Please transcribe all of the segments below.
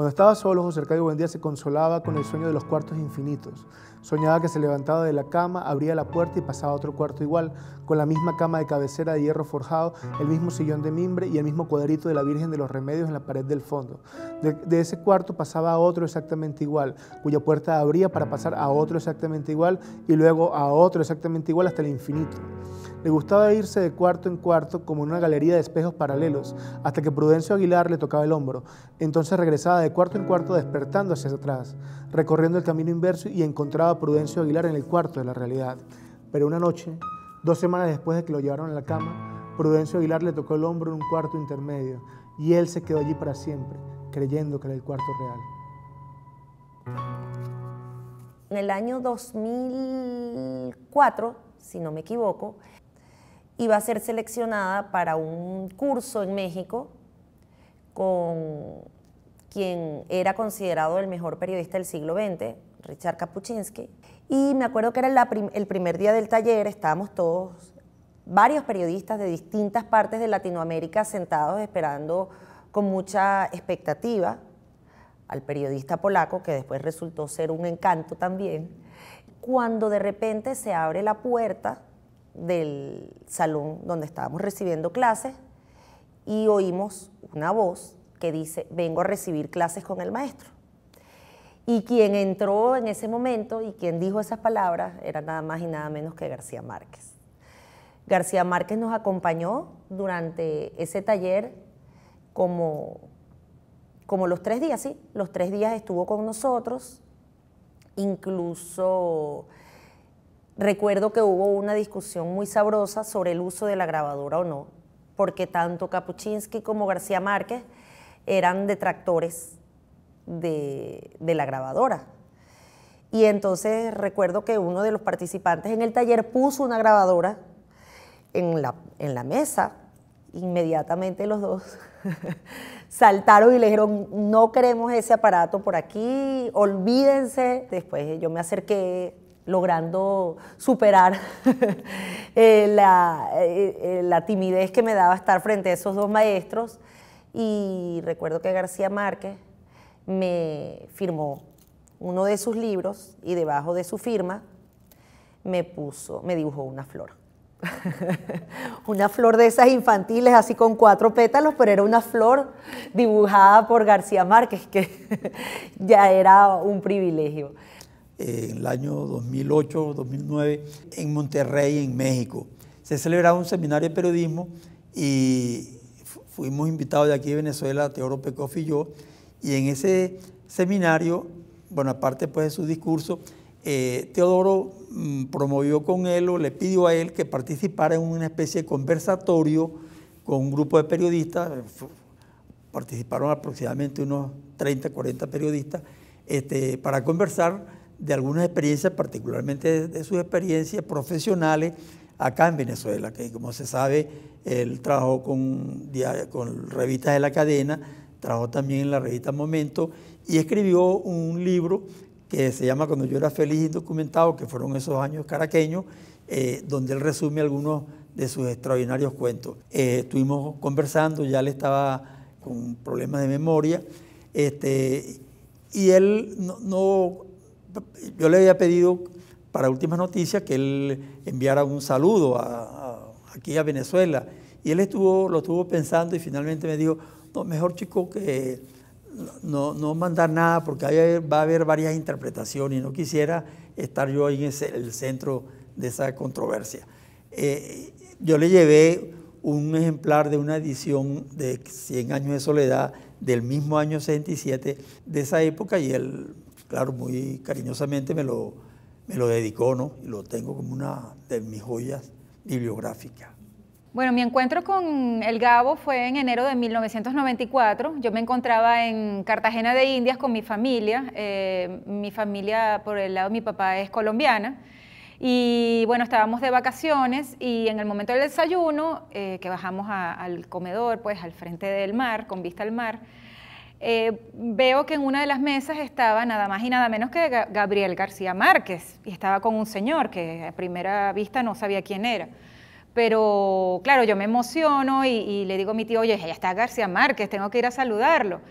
Cuando estaba solo, José Arcadio Buendía se consolaba con el sueño de los cuartos infinitos. Soñaba que se levantaba de la cama, abría la puerta y pasaba a otro cuarto igual, con la misma cama de cabecera de hierro forjado, el mismo sillón de mimbre y el mismo cuadrito de la Virgen de los Remedios en la pared del fondo. De ese cuarto pasaba a otro exactamente igual, cuya puerta abría para pasar a otro exactamente igual y luego a otro exactamente igual hasta el infinito. Le gustaba irse de cuarto en cuarto como en una galería de espejos paralelos, hasta que Prudencio Aguilar le tocaba el hombro. Entonces regresaba de cuarto en cuarto despertando hacia atrás, recorriendo el camino inverso y encontraba a Prudencio Aguilar en el cuarto de la realidad. Pero una noche, 2 semanas después de que lo llevaron a la cama, Prudencio Aguilar le tocó el hombro en un cuarto intermedio y él se quedó allí para siempre, creyendo que era el cuarto real. En el año 2004, si no me equivoco, iba a ser seleccionada para un curso en México con quien era considerado el mejor periodista del siglo XX, Richard Kapuscinski. Y me acuerdo que era el primer día del taller, estábamos todos, varios periodistas de distintas partes de Latinoamérica sentados esperando con mucha expectativa al periodista polaco, que después resultó ser un encanto también, cuando de repente se abre la puerta del salón donde estábamos recibiendo clases y oímos una voz que dice: vengo a recibir clases con el maestro. Y quien entró en ese momento y quien dijo esas palabras era nada más y nada menos que García Márquez. García Márquez nos acompañó durante ese taller como los 3 días, sí, los 3 días estuvo con nosotros. Incluso recuerdo que hubo una discusión muy sabrosa sobre el uso de la grabadora o no, porque tanto Kapuscinski como García Márquez eran detractores de la grabadora. Y entonces recuerdo que uno de los participantes en el taller puso una grabadora en la mesa. Inmediatamente los dos saltaron y le dijeron: no queremos ese aparato por aquí, olvídense. Después yo me acerqué, logrando superar la timidez que me daba estar frente a esos 2 maestros, y recuerdo que García Márquez me firmó uno de sus libros y debajo de su firma me dibujó una flor. Una flor de esas infantiles, así con 4 pétalos, pero era una flor dibujada por García Márquez, que ya era un privilegio. En el año 2008, 2009, en Monterrey, en México, se celebraba un seminario de periodismo y fuimos invitados de aquí de Venezuela, Teodoro Pekoff y yo, y en ese seminario, bueno, aparte pues de su discurso, Teodoro promovió con él o le pidió a él que participara en una especie de conversatorio con un grupo de periodistas. Participaron aproximadamente unos 30, 40 periodistas para conversar de algunas experiencias, particularmente de sus experiencias profesionales acá en Venezuela, que como se sabe, él trabajó con revistas de La Cadena, trabajó también en la revista Momento y escribió un libro que se llama Cuando yo era feliz e indocumentado, que fueron esos años caraqueños, donde él resume algunos de sus extraordinarios cuentos. Estuvimos conversando, ya él estaba con problemas de memoria, y él yo le había pedido para Últimas Noticias que él enviara un saludo aquí a Venezuela, y él lo estuvo pensando y finalmente me dijo: no, mejor, chico, que no mandar nada porque va a haber varias interpretaciones y no quisiera estar yo ahí en el centro de esa controversia. Yo le llevé un ejemplar de una edición de 100 años de soledad del mismo año 67 de esa época, y él, claro, muy cariñosamente me lo dedicó, ¿no? Y lo tengo como una de mis joyas bibliográficas. Bueno, mi encuentro con el Gabo fue en enero de 1994. Yo me encontraba en Cartagena de Indias con mi familia. Mi familia, por el lado de mi papá, es colombiana. Y bueno, estábamos de vacaciones y en el momento del desayuno, que bajamos al comedor, pues al frente del mar, con vista al mar, veo que en una de las mesas estaba nada más y nada menos que Gabriel García Márquez, y estaba con un señor que a primera vista no sabía quién era. Pero claro, yo me emociono y le digo a mi tío: oye, ya está García Márquez, tengo que ir a saludarlo.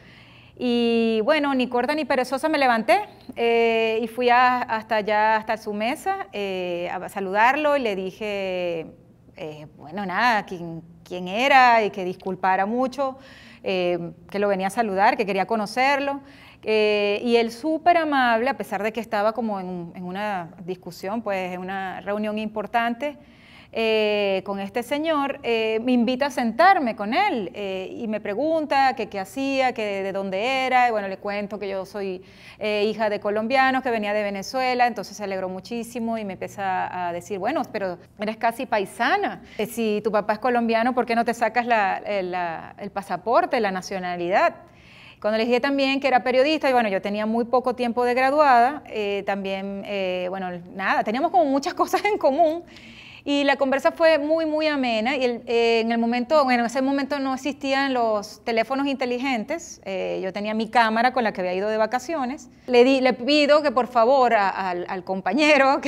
Y bueno, ni corta ni perezosa me levanté y fui hasta allá, hasta su mesa, a saludarlo, y le dije, bueno, nada, quién era y que disculpara mucho, que lo venía a saludar, que quería conocerlo. Y él súper amable, a pesar de que estaba como en una discusión, pues en una reunión importante con este señor, me invita a sentarme con él y me pregunta que qué hacía, que de dónde era, y bueno, le cuento que yo soy hija de colombianos, que venía de Venezuela, entonces se alegró muchísimo y me empieza a decir, bueno, pero eres casi paisana, si tu papá es colombiano, ¿por qué no te sacas el pasaporte, la nacionalidad? Cuando le dije también que era periodista, y bueno, yo tenía muy poco tiempo de graduada, también, bueno, nada, teníamos como muchas cosas en común, y la conversa fue muy, muy amena, y en ese momento no existían los teléfonos inteligentes, yo tenía mi cámara con la que había ido de vacaciones, le pido que por favor al compañero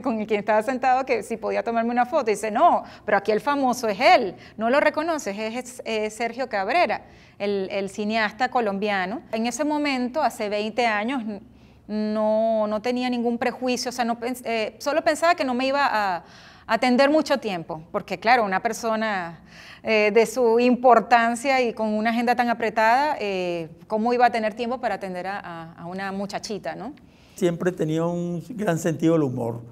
con quien estaba sentado, que si podía tomarme una foto, y dice, no, pero aquí el famoso es él, no lo reconoces, es Sergio Cabrera, el cineasta colombiano. En ese momento, hace 20 años, no tenía ningún prejuicio, o sea, solo pensaba que no me iba a atender mucho tiempo, porque claro, una persona de su importancia y con una agenda tan apretada, ¿cómo iba a tener tiempo para atender a una muchachita, ¿no? Siempre tenía un gran sentido del humor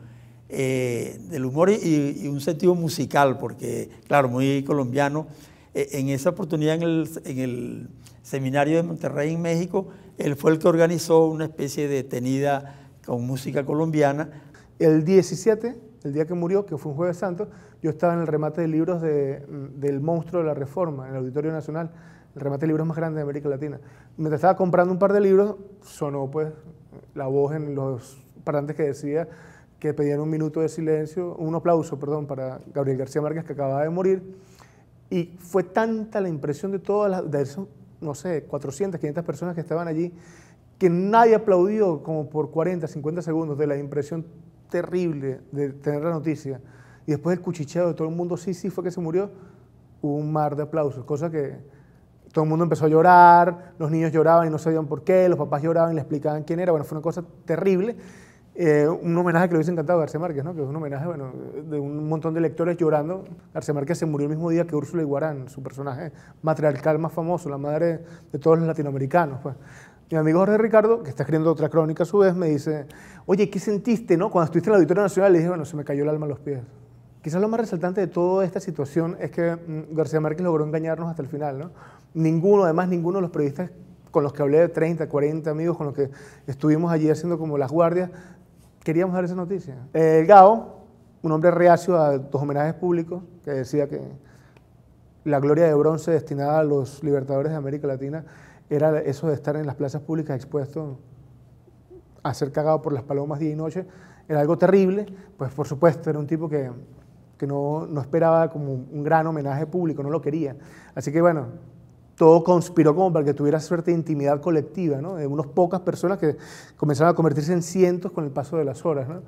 y un sentido musical, porque claro, muy colombiano. En esa oportunidad en el seminario de Monterrey en México, él fue el que organizó una especie de tenida con música colombiana. El 17, el día que murió, que fue un Jueves Santo, yo estaba en el remate de libros del Monstruo de la Reforma, en el Auditorio Nacional, el remate de libros más grande de América Latina. Mientras estaba comprando un par de libros, sonó pues la voz en los parlantes que decía que pedían un minuto de silencio, un aplauso, perdón, para Gabriel García Márquez, que acababa de morir. Y fue tanta la impresión de esos, no sé, 400, 500 personas que estaban allí, que nadie aplaudió como por 40, 50 segundos de la impresión terrible de tener la noticia. Y después el cuchicheo de todo el mundo, sí, fue que se murió, hubo un mar de aplausos, cosa que todo el mundo empezó a llorar, los niños lloraban y no sabían por qué, los papás lloraban y le explicaban quién era. Bueno, fue una cosa terrible. Un homenaje que le hubiese encantado a García Márquez, ¿no? Que es un homenaje, bueno, de un montón de lectores llorando. García Márquez se murió el mismo día que Úrsula Iguarán, su personaje matriarcal más famoso, la madre de todos los latinoamericanos. Pues. Mi amigo Jorge Ricardo, que está escribiendo otra crónica a su vez, me dice, oye, ¿qué sentiste, no? Cuando estuviste en el Auditorio Nacional, le dije, bueno, se me cayó el alma a los pies. Quizás lo más resaltante de toda esta situación es que García Márquez logró engañarnos hasta el final, ¿no? Ninguno de los periodistas con los que hablé, 30, 40 amigos con los que estuvimos allí haciendo como las guardias, queríamos dar esa noticia. El Gao, un hombre reacio a dos homenajes públicos, que decía que la gloria de bronce destinada a los libertadores de América Latina era eso de estar en las plazas públicas expuesto a ser cagado por las palomas día y noche, era algo terrible, pues por supuesto era un tipo que no esperaba como un gran homenaje público, no lo quería. Así que bueno, todo conspiró como para que tuviera suerte de intimidad colectiva, ¿no? De unas pocas personas que comenzaron a convertirse en cientos con el paso de las horas, ¿no?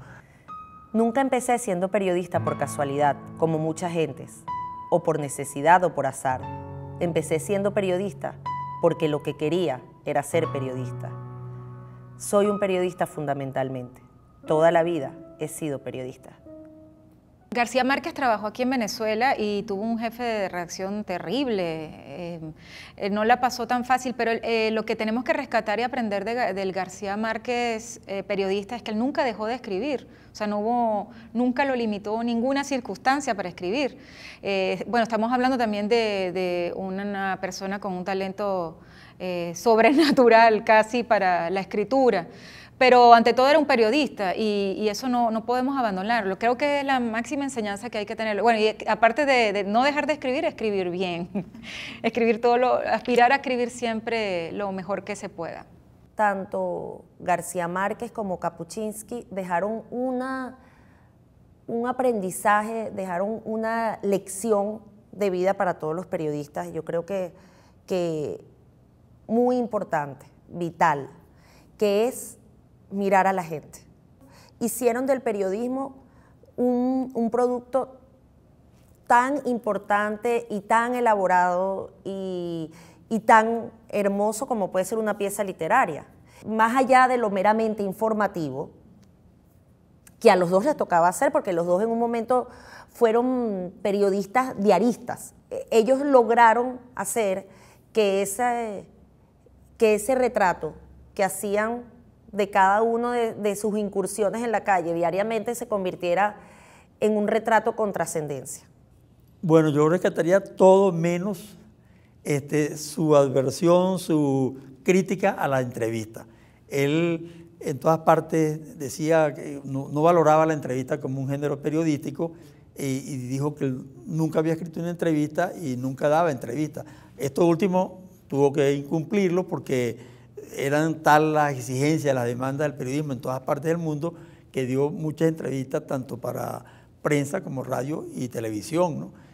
Nunca empecé siendo periodista por casualidad, como mucha gentes, o por necesidad o por azar. Empecé siendo periodista porque lo que quería era ser periodista. Soy un periodista fundamentalmente. Toda la vida he sido periodista. García Márquez trabajó aquí en Venezuela y tuvo un jefe de redacción terrible, no la pasó tan fácil, pero lo que tenemos que rescatar y aprender del García Márquez periodista es que él nunca dejó de escribir, o sea, nunca lo limitó ninguna circunstancia para escribir. Bueno, estamos hablando también de una persona con un talento sobrenatural casi para la escritura. Pero ante todo era un periodista y eso no podemos abandonarlo. Creo que es la máxima enseñanza que hay que tener. Bueno, y aparte de no dejar de escribir, escribir bien. Aspirar a escribir siempre lo mejor que se pueda. Tanto García Márquez como Kapuscinski dejaron un aprendizaje, dejaron una lección de vida para todos los periodistas. Yo creo que muy importante, vital, que es mirar a la gente. Hicieron del periodismo un producto tan importante y tan elaborado y y tan hermoso como puede ser una pieza literaria. Más allá de lo meramente informativo, que a los dos les tocaba hacer, porque los dos en un momento fueron periodistas diaristas. Ellos lograron hacer que ese retrato que hacían de cada uno de sus incursiones en la calle diariamente se convirtiera en un retrato con trascendencia. Bueno, yo rescataría todo menos su adversión, su crítica a la entrevista. Él en todas partes decía que no valoraba la entrevista como un género periodístico y dijo que él nunca había escrito una entrevista y nunca daba entrevistas. Esto último tuvo que incumplirlo porque eran tal las exigencias, las demandas del periodismo en todas partes del mundo que dio muchas entrevistas tanto para prensa como radio y televisión, ¿no?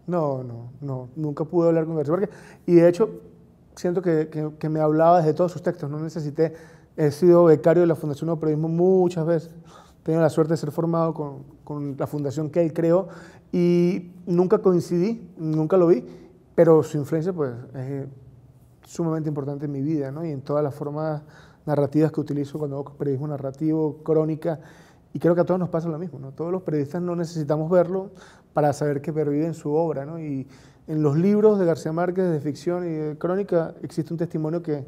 No, nunca pude hablar con García Márquez. Y de hecho, siento que me hablaba desde todos sus textos. No necesité, he sido becario de la Fundación Nuevo Periodismo muchas veces. He tenido la suerte de ser formado con la fundación que él creó y nunca coincidí, nunca lo vi, pero su influencia pues, es sumamente importante en mi vida, ¿no? Y en todas las formas narrativas que utilizo cuando hago periodismo narrativo, crónica. Y creo que a todos nos pasa lo mismo, ¿no? Todos los periodistas no necesitamos verlo para saber que pervive en su obra, ¿no? Y en los libros de García Márquez, de ficción y de crónica, existe un testimonio que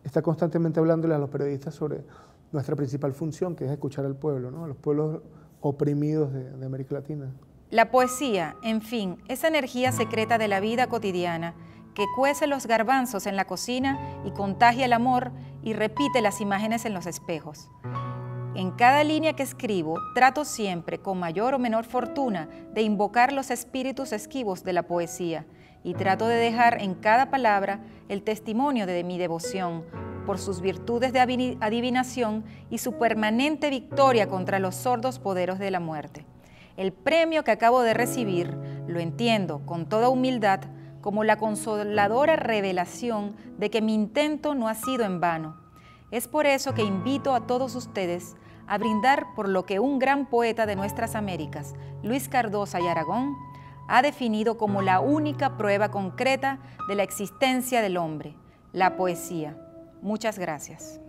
está constantemente hablándole a los periodistas sobre nuestra principal función, que es escuchar al pueblo, ¿no? A los pueblos oprimidos de América Latina. La poesía, en fin, esa energía secreta de la vida cotidiana que cuece los garbanzos en la cocina y contagia el amor y repite las imágenes en los espejos. En cada línea que escribo, trato siempre, con mayor o menor fortuna, de invocar los espíritus esquivos de la poesía y trato de dejar en cada palabra el testimonio de mi devoción por sus virtudes de adivinación y su permanente victoria contra los sordos poderes de la muerte. El premio que acabo de recibir lo entiendo con toda humildad como la consoladora revelación de que mi intento no ha sido en vano. Es por eso que invito a todos ustedes a brindar por lo que un gran poeta de nuestras Américas, Luis Cardosa y Aragón, ha definido como la única prueba concreta de la existencia del hombre, la poesía. Muchas gracias.